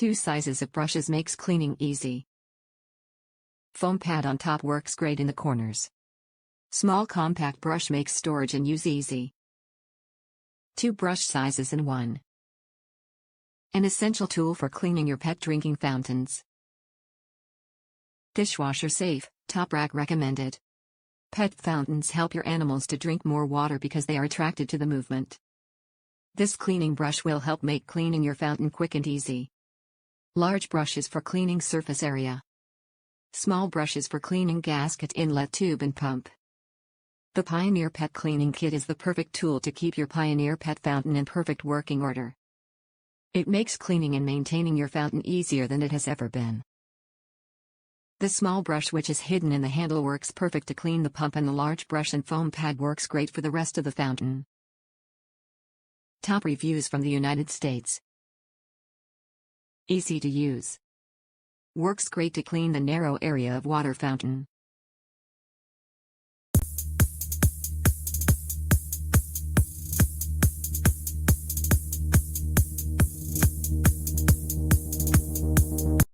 Two sizes of brushes makes cleaning easy. Foam pad on top works great in the corners. Small compact brush makes storage and use easy. Two brush sizes in one. An essential tool for cleaning your pet drinking fountains. Dishwasher safe, top rack recommended. Pet fountains help your animals to drink more water because they are attracted to the movement. This cleaning brush will help make cleaning your fountain quick and easy. Large brushes for cleaning surface area. Small brushes for cleaning gasket, inlet, tube and pump. The Pioneer Pet Cleaning Kit is the perfect tool to keep your Pioneer Pet fountain in perfect working order. It makes cleaning and maintaining your fountain easier than it has ever been. The small brush which is hidden in the handle works perfect to clean the pump, and the large brush and foam pad works great for the rest of the fountain. Top reviews from the United States. Easy to use. Works great to clean the narrow area of water fountain.